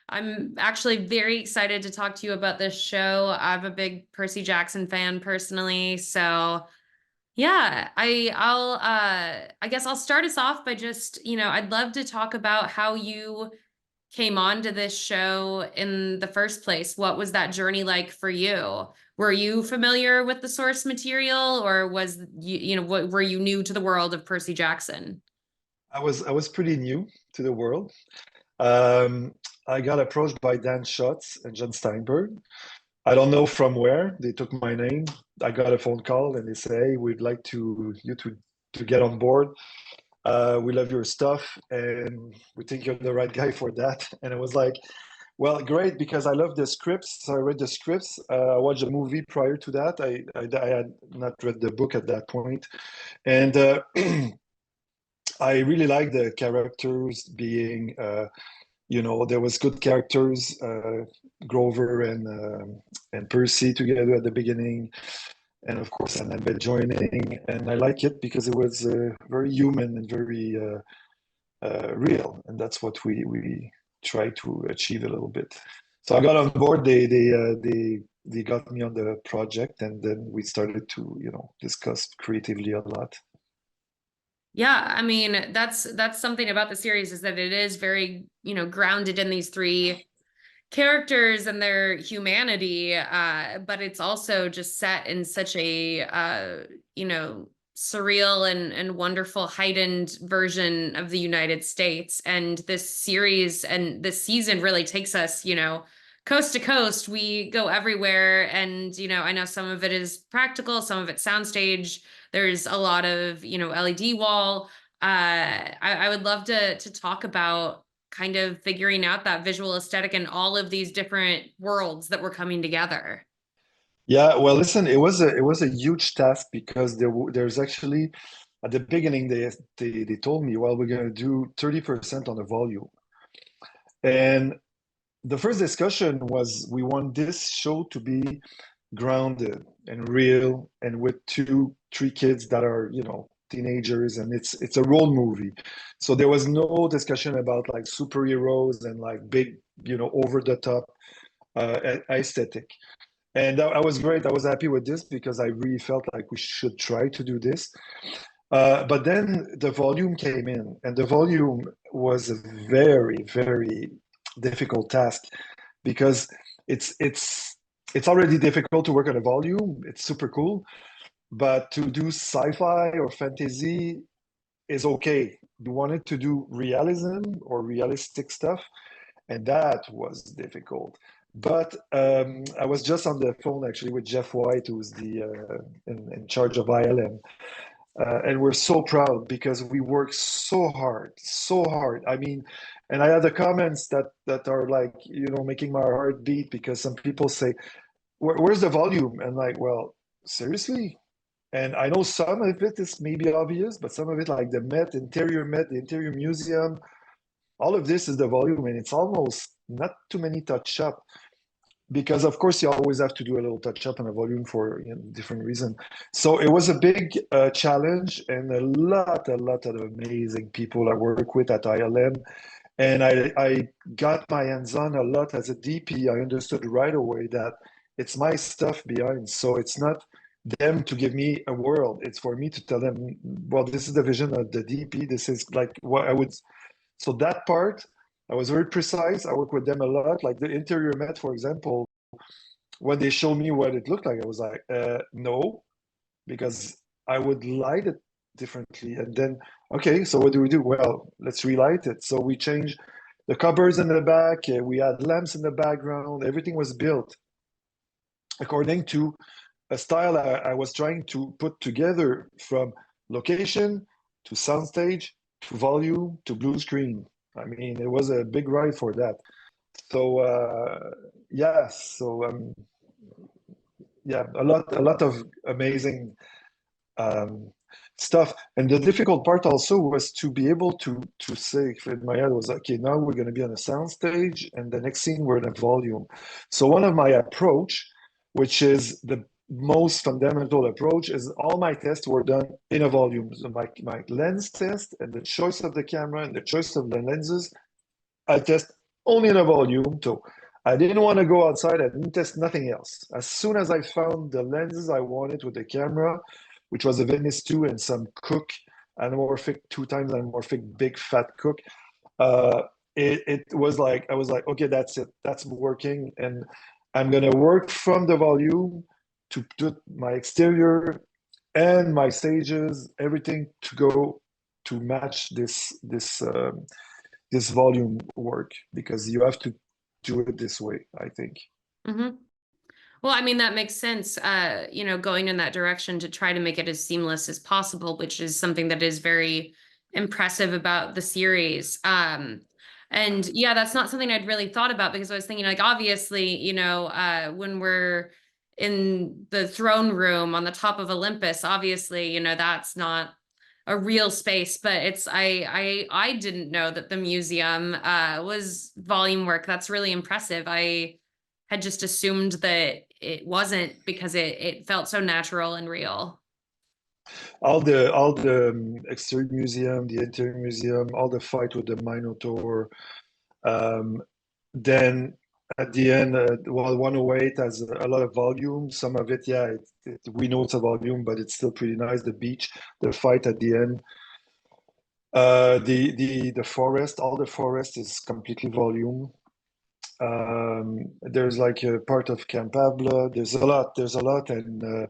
I'm actually very excited to talk to you about this show. I'm a big Percy Jackson fan personally, so yeah, I guess I'll start us off by just, I'd love to talk about how you came onto this show in the first place. What was that journey like for you? Were you familiar with the source material, or was were you new to the world of Percy Jackson? I was pretty new to the world. Um, I got approached by Dan Schutz and John Steinberg. I don't know from where they took my name. I got a phone call and they say, "Hey, we'd like to get on board. We love your stuff and we think you're the right guy for that." And it was like, well, great because I love the scripts. So I read the scripts. I watched a movie prior to that. I had not read the book at that point, and I really like the characters being, there was good characters, Grover and Percy together at the beginning, and of course Annabeth joining, and I like it because it was very human and very real, and that's what we try to achieve a little bit. So I got on board. They got me on the project, and then we started to discuss creatively a lot. Yeah, I mean, that's something about the series is that it is very, grounded in these three characters and their humanity, but it's also just set in such a surreal and wonderful heightened version of the United States. And this series and this season really takes us, coast to coast. We go everywhere, and I know some of it is practical, some of it's soundstage. There's a lot of, LED wall. I would love to talk about kind of figuring out that visual aesthetic and all of these different worlds that were coming together. Yeah, well, listen, it was a huge task because there's actually at the beginning they told me, well, we're going to do 30% on the volume. And the first discussion was we want this show to be grounded and real and with three kids that are, teenagers, and it's a role movie. So there was no discussion about like superheroes and like big, over the top aesthetic. And that was great. I was happy with this because I really felt like we should try to do this. But then the volume came in, and the volume was a very, very difficult task because it's already difficult to work on a volume. It's super cool, but to do sci-fi or fantasy is okay. You wanted to do realism or realistic stuff, and that was difficult. But I was just on the phone actually with Jeff White, who's the in charge of ILM, and we're so proud because we work so hard, so hard. I mean, and I had the comments that are like, making my heart beat because some people say, "Where's the volume?" And like, well, seriously. And I know some of it is maybe obvious, but some of it, like the Met, the Interior Museum, all of this is the volume, and it's almost not too many touch up because of course you always have to do a little touch up on a volume for different reason. So it was a big challenge, and a lot of amazing people I work with at ILM, and I got my hands on a lot as a DP. I understood right away that it's my stuff behind, so it's not them to give me a world, it's for me to tell them, well, this is the vision of the DP, this is like what I would. So that part, I was very precise. I work with them a lot. Like the interior Met, for example, when they showed me what it looked like, I was like, no, because I would light it differently. And then, okay, so what do we do? Well, let's relight it. So we changed the cupboards in the back. We had lamps in the background. Everything was built according to a style I was trying to put together, from location to soundstage to volume to blue screen. I mean, it was a big ride for that. So yeah, so yeah, a lot of amazing um, stuff. And the difficult part also was to be able to say in my head was, okay, now we're going to be on a soundstage, and the next scene we're in a volume. So one of my approach, which is the most fundamental approach, is all my tests were done in a volume. So my lens test and the choice of the camera and the choice of the lenses, I test only in a volume. So I didn't want to go outside. I didn't test nothing else. As soon as I found the lenses I wanted with the camera, which was a Venice 2 and some Cook anamorphic, 2 times anamorphic, big fat Cook, uh, it was like, I was like, okay, that's it. That's working. And I'm going to work from the volume to put my exterior and my stages, everything to go to match this volume work because you have to do it this way, I think. Hmm. Well, I mean, that makes sense, going in that direction to try to make it as seamless as possible, which is something that is very impressive about the series. And yeah, that's not something I'd really thought about because I was thinking, like, obviously, when we're in the throne room on the top of Olympus, obviously, that's not a real space, but I didn't know that the museum was volume work. That's really impressive. I had just assumed that it wasn't because it felt so natural and real. All the exterior museum, the interior museum, all the fight with the Minotaur. Um, then at the end, well, 108 has a lot of volume. Some of it, yeah, we know it's a volume, but it's still pretty nice. The beach, the fight at the end, the forest, all the forest is completely volume. There's like a part of Camp Pablo. There's a lot, and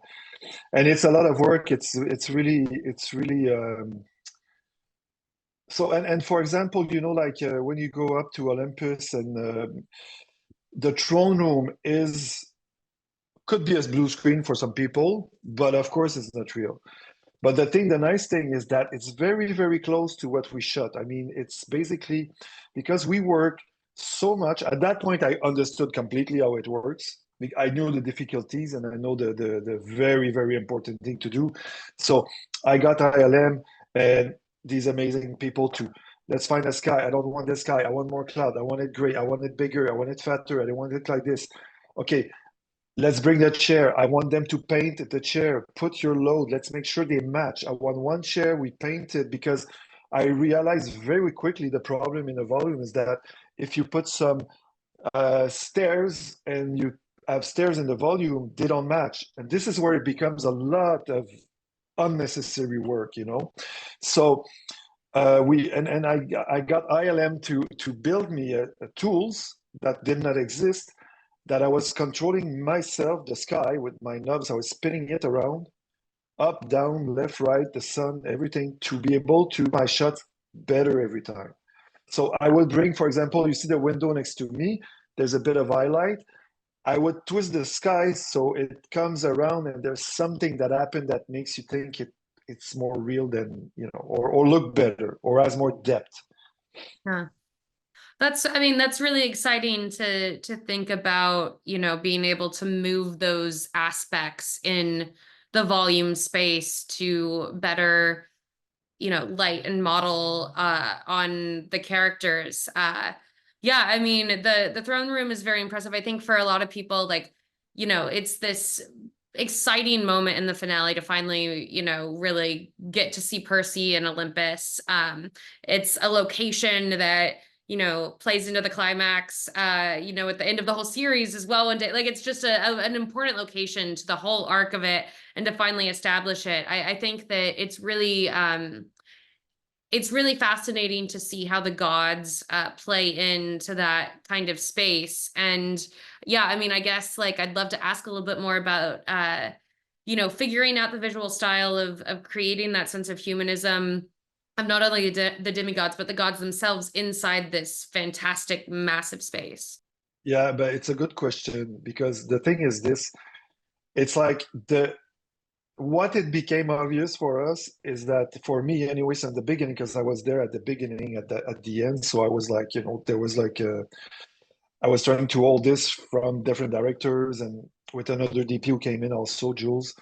it's a lot of work. It's really so. And for example, like when you go up to Olympus and the throne room is could be as blue screen for some people, but of course it's not real. But the nice thing is that it's very, very close to what we shot. I mean, it's basically because we work so much. At that point, I understood completely how it works. I knew the difficulties and I know the very, very important thing to do. So I got ILM and these amazing people to let's find a sky. I don't want this sky. I want more cloud. I want it gray. I want it bigger. I want it fatter. I don't want it like this. Okay, let's bring the chair. I want them to paint the chair. Put your load. Let's make sure they match. I want one chair. We paint it because I realized very quickly the problem in the volume is that if you put some stairs and you have stairs in the volume, they don't match. And this is where it becomes a lot of unnecessary work. So I got ILM to build me a tools that did not exist that I was controlling myself, the sky with my knobs. I was spinning it around, up, down, left, right, the sun, everything to be able to my shots better every time. So I would bring, for example, you see the window next to me, there's a bit of highlight. I would twist the sky so it comes around and there's something that happened that makes you think it's more real than, or look better or has more depth. Yeah. I mean, that's really exciting to think about, being able to move those aspects in the volume space to better, light and model on the characters. Yeah, I mean, the throne room is very impressive. I think for a lot of people, like, it's this exciting moment in the finale to finally, really get to see Percy and Olympus. It's a location that plays into the climax, at the end of the whole series as well. And like, it's just an important location to the whole arc of it and to finally establish it. I think that it's really fascinating to see how the gods play into that kind of space. And yeah, I mean, I guess like I'd love to ask a little bit more about figuring out the visual style of creating that sense of humanism of not only the demigods, but the gods themselves inside this fantastic, massive space. Yeah, but it's a good question because the thing is this, it's like what it became obvious for us is that for me anyways in the beginning, because I was there at the beginning at the end, so I was like, there was like I was trying to hold this from different directors and with another DP who came in also, Jules.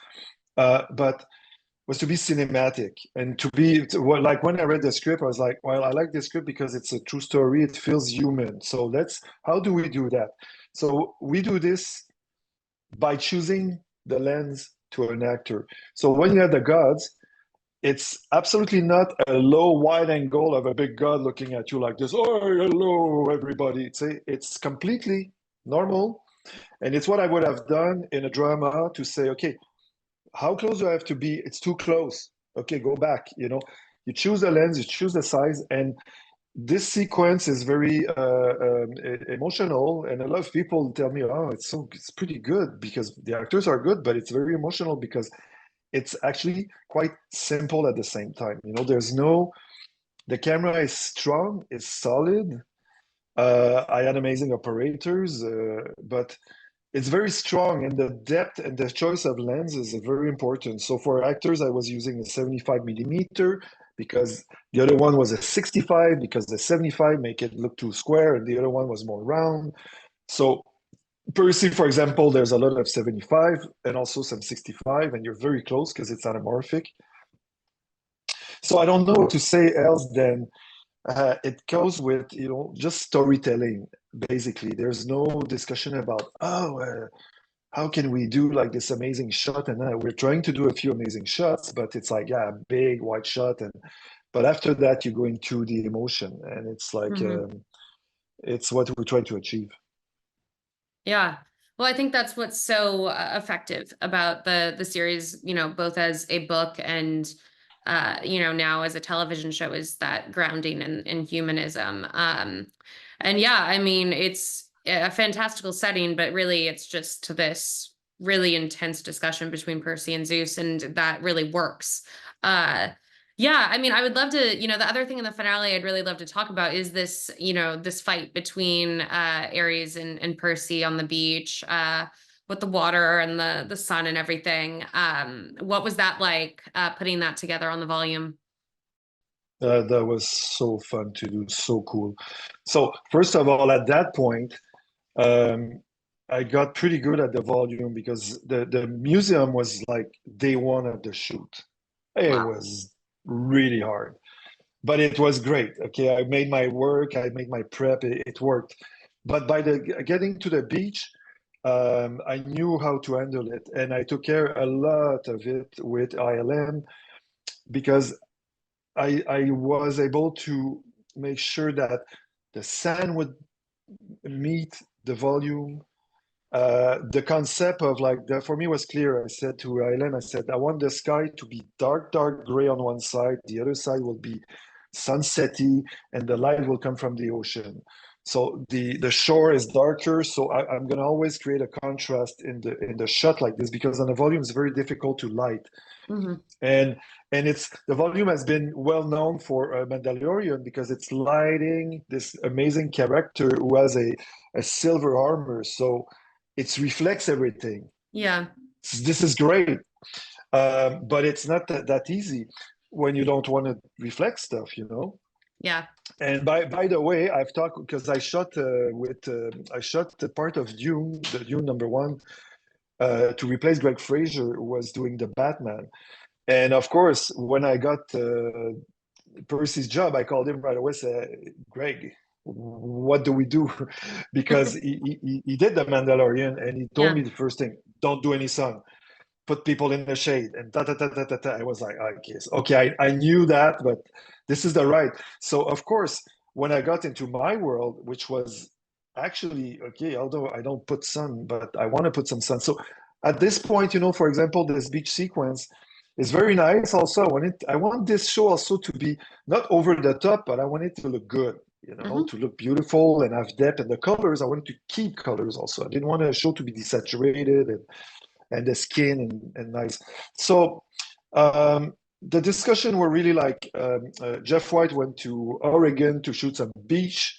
But was to be cinematic and like when I read the script, I was like, well, I like this script because it's a true story. It feels human. So how do we do that? So we do this by choosing the lens to an actor. So when you have the gods, it's absolutely not a low wide angle of a big god looking at you like this. Oh, hello, everybody. It's completely normal. And it's what I would have done in a drama to say, okay, how close do I have to be? It's too close. Okay, go back. You choose the lens, you choose the size, and this sequence is very emotional. And a lot of people tell me, "Oh, it's pretty good because the actors are good, but it's very emotional because it's actually quite simple at the same time. The camera is strong, it's solid. I had amazing operators, but it's very strong, and the depth and the choice of lenses is very important. So for actors, I was using a 75 millimeter because the other one was a 65 because the 75 make it look too square, and the other one was more round. So Percy, for example, there's a lot of 75 and also some 65, and you're very close because it's anamorphic. So I don't know what to say else than it goes with, just storytelling, basically. There's no discussion about, how can we do like this amazing shot? And we're trying to do a few amazing shots, but it's like, yeah, big white shot. But after that, you go into the emotion, and it's like, Hmm. it's what we're trying to achieve. Yeah. Well, I think that's what's so effective about the series, both as a book and now as a television show is that grounding in humanism. And yeah, I mean, it's a fantastical setting, but really it's just this really intense discussion between Percy and Zeus, and that really works. Uh, yeah, I mean, I would love to, the other thing in the finale I'd really love to talk about is this, this fight between Ares and Percy on the beach, with the water and the sun and everything. What was that like, putting that together on the volume? That was so fun to do, so cool. So first of all, at that point, um, I got pretty good at the volume because the museum was like day one of the shoot. It Wow. was really hard, but it was great. Okay, I made my work, I made my prep, it worked. But by the getting to the beach, I knew how to handle it, and I took care a lot of it with ILM because I was able to make sure that the sand would meet the volume. The concept of like that for me was clear. I said to Eileen, I said, I want the sky to be dark, dark gray on one side. The other side will be sunsetty, and the light will come from the ocean. So the shore is darker. So I'm gonna always create a contrast in the shot like this because on the volume it's very difficult to light. Hmm. And it's the volume has been well known for Mandalorian because it's lighting this amazing character who has a silver armor. So it reflects everything. Yeah. This is great, but it's not that easy when you don't want to reflect stuff. Yeah. And by the way, I've talked because I shot the part of Dune, the Dune number one, to replace Greg Fraser, who was doing the Batman. And of course, when I got Percy's job, I called him right away. Said, Greg, what do we do? Because he did the Mandalorian, and he told Yeah. me the first thing: don't do any sun, put people in the shade, and ta ta ta ta ta ta. I was like, okay, I knew that, but this is the right. So of course, when I got into my world, which was actually okay, although I don't put sun, but I want to put some sun. So at this point, for example, this beach sequence is very nice. Also, I want this show also to be not over the top, but I want it to look good. Hmm. To look beautiful and have depth, and the colors. I wanted to keep colors also. I didn't want a show to be desaturated and the skin and nice. So the discussion were really like Jeff White went to Oregon to shoot some beach.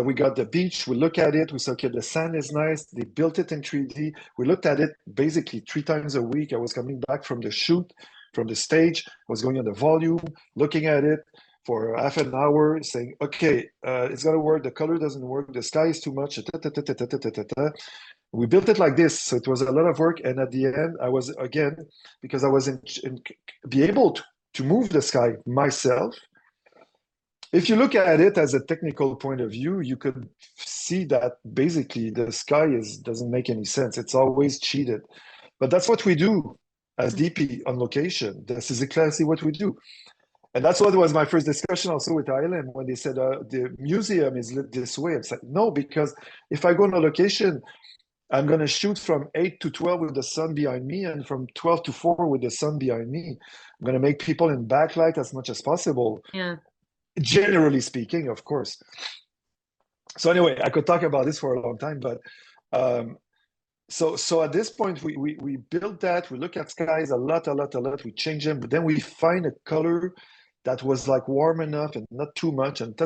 We got the beach. We look at it. We said, okay, the sand is nice. They built it in 3D. We looked at it basically 3 times a week. I was coming back from the shoot, from the stage. I was going on the volume, looking at it for half an hour, saying, okay, it's got to work. The color doesn't work. The sky is too much. We built it like this. So it was a lot of work. And at the end, I was, again, because I was be able to move the sky myself. If you look at it as a technical point of view, you could see that basically the sky doesn't make any sense. It's always cheated. But that's what we do. as DP on location. This is exactly what we do. And that's what was my first discussion also with ILM when they said the museum is lit this way. I said, no, because if I go on a location, I'm going to shoot from 8 to 12 with the sun behind me and from 12 to 4 with the sun behind me. I'm going to make people in backlight as much as possible, Yeah. generally speaking, of course. So anyway, I could talk about this for a long time, but um, so at this point we built that. We look at skies a lot. We change them, but then we find a color that was like warm enough and not too much, and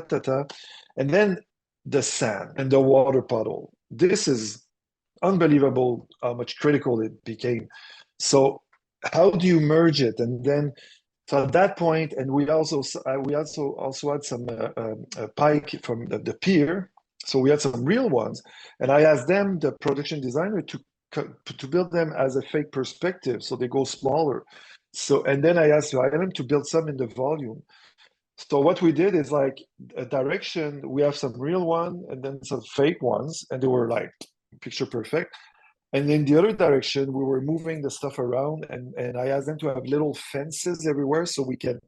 and then the sand and the water puddle. This is unbelievable how much critical it became. So how do you merge it? And then so at that point, and we also had some pike from the pier. So we had some real ones, and I asked them, the production designer, to build them as a fake perspective, so they go smaller. So and then I asked them to build some in the volume. So what we did is like a direction. We have some real one and then some fake ones, and they were like picture perfect. And in the other direction, we were moving the stuff around, and I asked them to have little fences everywhere so we can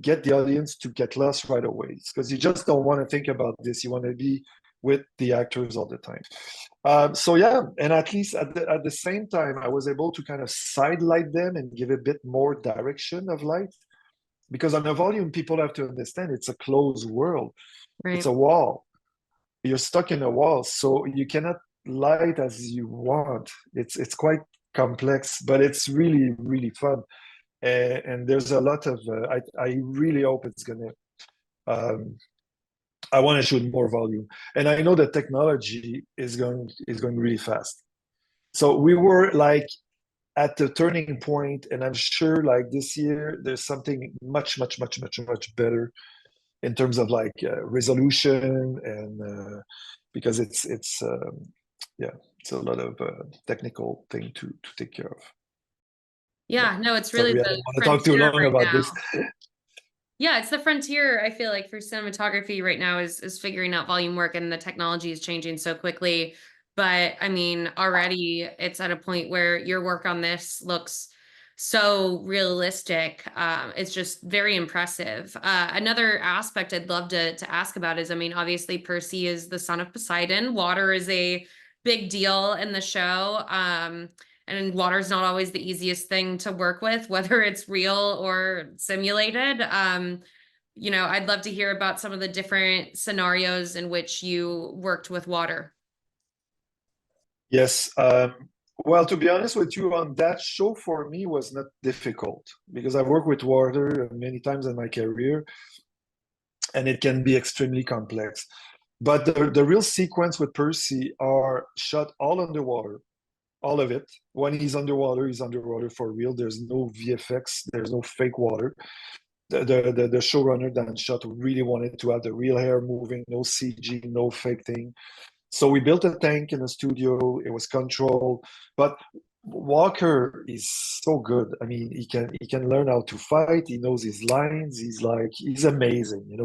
get the audience to get lost right away. Because you just don't want to think about this. You want to be with the actors all the time. So yeah, and at least at the same time, I was able to kind of side light them and give a bit more direction of light. Because on a volume, people have to understand it's a closed world. It's Right. a wall. You're stuck in a wall, so you cannot light as you want. It's quite complex, but it's really really fun. And there's a lot of I really hope it's gonna. I want to shoot more volume, and I know the technology is going really fast. So we were like at the turning point, and I'm sure like this year there's something much better in terms of like resolution and because yeah, it's a lot of technical thing to take care of. Yeah. Yeah, no, it's really Sorry, I the don't want to talk too frontier long right about this. now. Yeah, it's the frontier, I feel like, for cinematography right now is figuring out volume work, and the technology is changing so quickly. But I mean, already it's at a point where your work on this looks so realistic. It's just very impressive. Another aspect I'd love to ask about is, I mean, obviously Percy is the son of Poseidon. Water is a big deal in the show. And water's not always the easiest thing to work with, whether it's real or simulated. I'd love to hear about some of the different scenarios in which you worked with water. Yes. Well, to be honest with you, on that show for me was not difficult because I've worked with water many times in my career, and it can be extremely complex. But the real sequence with Percy are shot all underwater, all of it. When he's underwater for real. There's no VFX, there's no fake water. The showrunner Dan Shot really wanted to have the real hair moving, no CG, no fake thing. So we built a tank in the studio. It was controlled, but Walker is so good. I mean, he can learn how to fight. He knows his lines. He's amazing.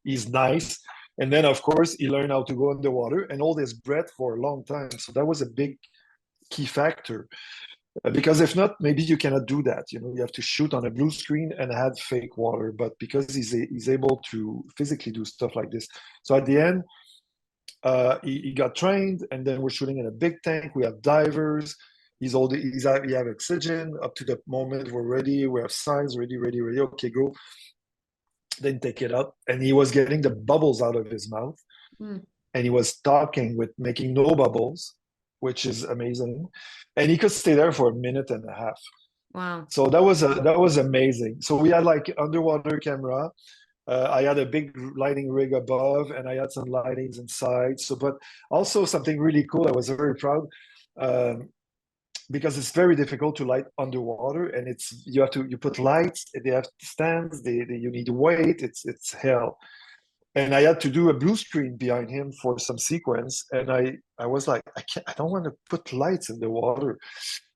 He's nice. And then of course he learned how to go underwater and hold his breath for a long time. So that was a big key factor. Because if not, maybe you cannot do that. You have to shoot on a blue screen and add fake water. But because he's able to physically do stuff like this, so at the end, he got trained, and then we're shooting in a big tank. We have divers. We have oxygen up to the moment we're ready. We have signs ready. Okay, go. Then take it up, and he was getting the bubbles out of his mouth, Mm, and he was talking with making no bubbles, which is amazing. And he could stay there for a minute and a half. wow. So that was amazing. So we had like underwater camera. I had a big lighting rig above, and I had some lightings inside. So, but also something really cool. I was very proud um, because it's very difficult to light underwater, and you put lights. They have stands. You need weight. It's hell. And I had to do a blue screen behind him for some sequence, and I was like, I don't want to put lights in the water.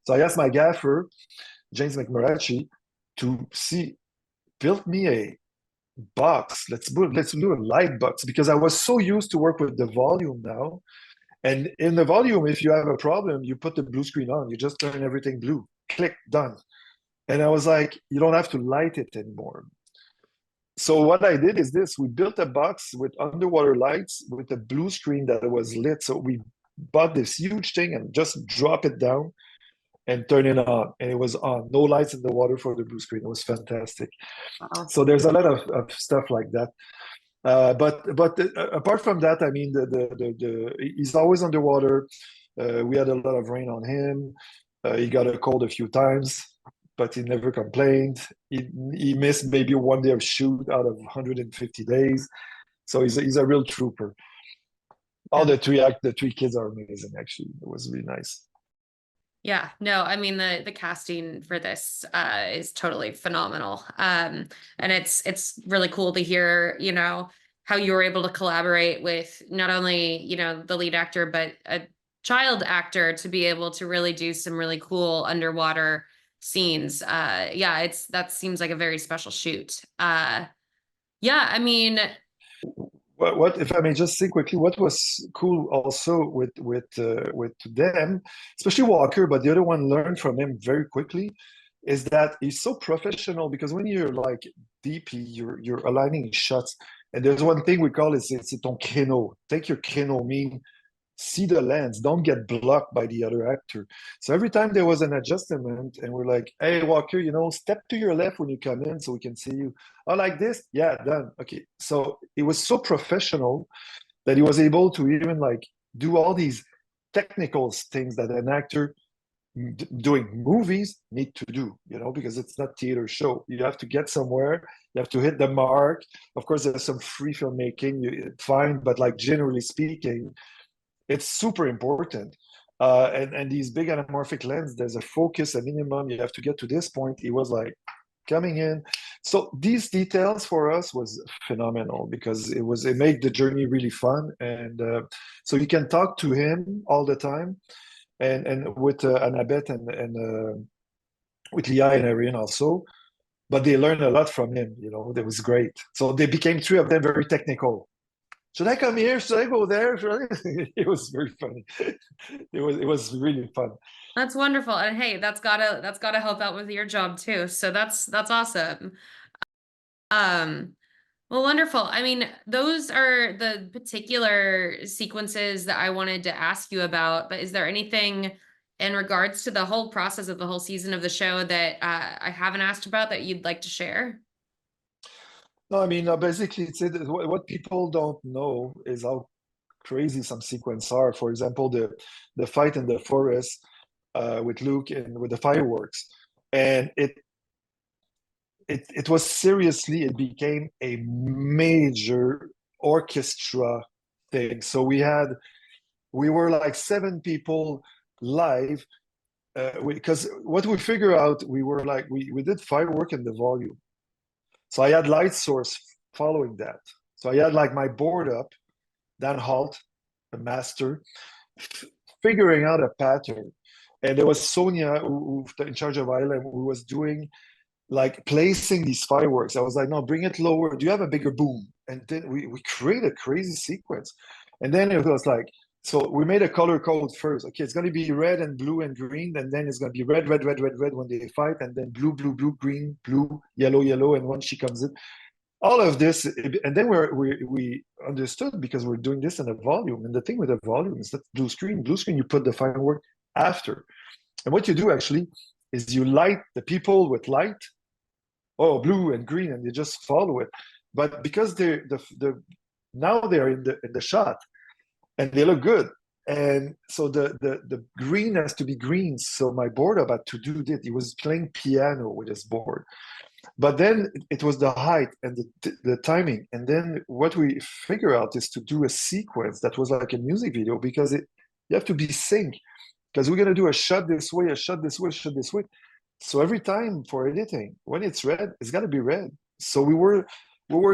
So I asked my gaffer, James McMarachi, to build me a box. Let's do a light box because I was so used to work with the volume now. And in the volume, if you have a problem, you put the blue screen on. You just turn everything blue. Click, done. And I was like, you don't have to light it anymore. So what I did is this: we built a box with underwater lights with a blue screen that was lit. So we bought this huge thing and just drop it down and turn it on, and it was on. No lights in the water for the blue screen. It was fantastic. Wow. So there's a lot of stuff like that. But apart from that, I mean, he's always underwater. We had a lot of rain on him. He got a cold a few times, but he never complained. He missed maybe one day of shoot out of 150 days. So he's a real trooper. All Yeah. the three kids are amazing. Actually, it was really nice. Yeah, no, I mean the casting for this is totally phenomenal. And it's really cool to hear, you know, how you were able to collaborate with not only, you know, the lead actor, but a child actor to be able to really do some really cool underwater scenes. Yeah, it's that seems like a very special shoot. Yeah, I mean, What if I may just say quickly? What was cool also with them, especially Walker, but the other one learned from him very quickly, is that he's so professional because when you're like DP, you're aligning shots, and there's one thing we call it, c'est ton créneau. Take your créneau, mean see the lens, don't get blocked by the other actor. So every time there was an adjustment, and we're like, hey, Walker, step to your left when you come in so we can see you. Oh, like this? Yeah, done. Okay. So it was so professional that he was able to even like do all these technical things that an actor doing movies need to do, because it's not theater show. You have to get somewhere, you have to hit the mark. Of course, there's some free filmmaking, fine, but like generally speaking, it's super important. And these big anamorphic lens, there's a focus, a minimum. You have to get to this point. It was like coming in. So these details for us was phenomenal because it made the journey really fun. And so you can talk to him all the time. And with Annabeth and with Leah and Ariane also. But they learned a lot from him. That was great. So they became three of them very technical. Should I come here? Should I go there? It was very funny. It was really fun. that's wonderful. And hey, that's gotta help out with your job too. So that's awesome. Um, well, wonderful. I mean, those are the particular sequences that I wanted to ask you about, but is there anything in regards to the whole process of the whole season of the show that I haven't asked about that you'd like to share? No, I mean, basically, what people don't know is how crazy some sequences are. For example, the fight in the forest with Luke and with the fireworks, and it was seriously, it became a major orchestra thing. So we were like seven people live because what we figure out, we were like we did firework in the volume. So I had light source following that. So I had like my board up, then halt, the master, figuring out a pattern. And there was Sonia who in charge of Island, who was doing like placing these fireworks. I was like, no, bring it lower. Do you have a bigger boom? And then we create a crazy sequence. And then it was like, so we made a color code first. Okay, it's going to be red and blue and green, and then it's going to be red, red, red, red, red when they fight, and then blue, blue, blue, green, blue, yellow, yellow, and when she comes in, all of this, and then we understood because we're doing this in a volume. And the thing with a volume is that blue screen, you put the firework after, and what you do actually is you light the people with light, oh, blue and green, and they just follow it. But because now they're in the shot and they look good. And so the green has to be green. So my board up had to do that. He was playing piano with his board. But then it was the height and the timing. And then what we figure out is to do a sequence that was like a music video because you have to be sync because we're gonna do a shot this way, a shot this way, a shot this way. So every time for editing, when it's red, it's got to be red. So we were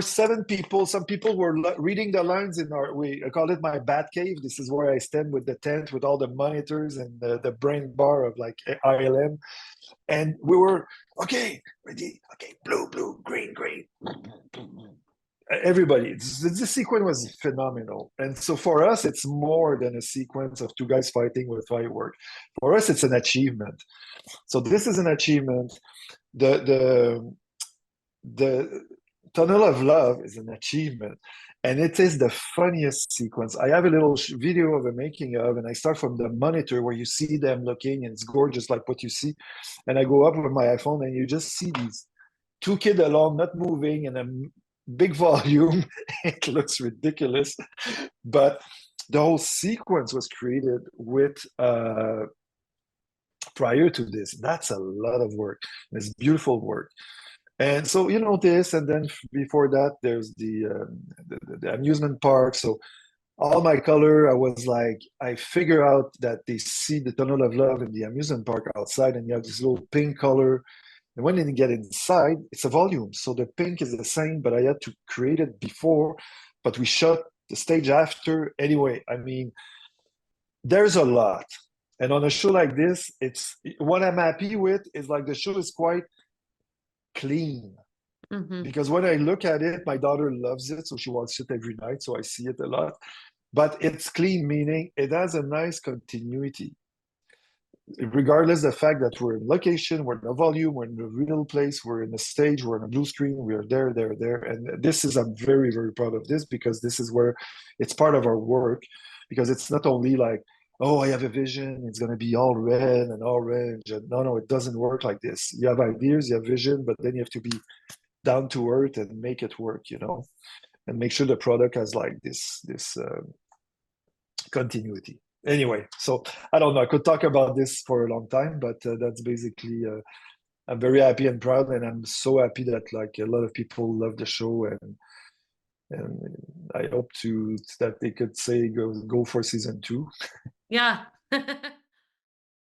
seven people. Some people were reading the lines I call it my bat cave. This is where I stand with the tent with all the monitors and the brain bar of like ILM. And we were, okay, ready, okay, blue, blue, green, green. Everybody, the sequence was phenomenal. And so for us, it's more than a sequence of two guys fighting with firework. For us, it's an achievement. So this is an achievement. the the Tunnel of Love is an achievement, and it is the funniest sequence. I have a little video of a making of, and I start from the monitor where you see them looking, and it's gorgeous, like what you see. And I go up with my iPhone, and you just see these two kids alone, not moving, in a big volume. It looks ridiculous, but the whole sequence was created with prior to this. That's a lot of work. It's beautiful work. And so, this, and then before that, there's the amusement park. So all my color, I was like, I figure out that they see the tunnel of love in the amusement park outside, and you have this little pink color. And when you get inside, it's a volume. So the pink is the same, but I had to create it before, but we shot the stage after. Anyway, I mean, there's a lot. And on a show like this, it's what I'm happy with is like the show is quite clean. Mm-hmm. Because when I look at it, my daughter loves it, so she watches it every night, so I see it a lot. But it's clean, meaning it has a nice continuity. Regardless of the fact that we're in location, we're in a volume, we're in a real place, we're in a stage, we're in a blue screen, we're there. And this is, I'm very, very proud of this because this is where it's part of our work, because it's not only like, oh, I have a vision, it's going to be all red and orange. And no, it doesn't work like this. You have ideas, you have vision, but then you have to be down to earth and make it work, and make sure the product has like this continuity. Anyway, so I don't know. I could talk about this for a long time, but that's basically. I'm very happy and proud, and I'm so happy that like a lot of people love the show, and I hope to that they could say go for season 2. Yeah.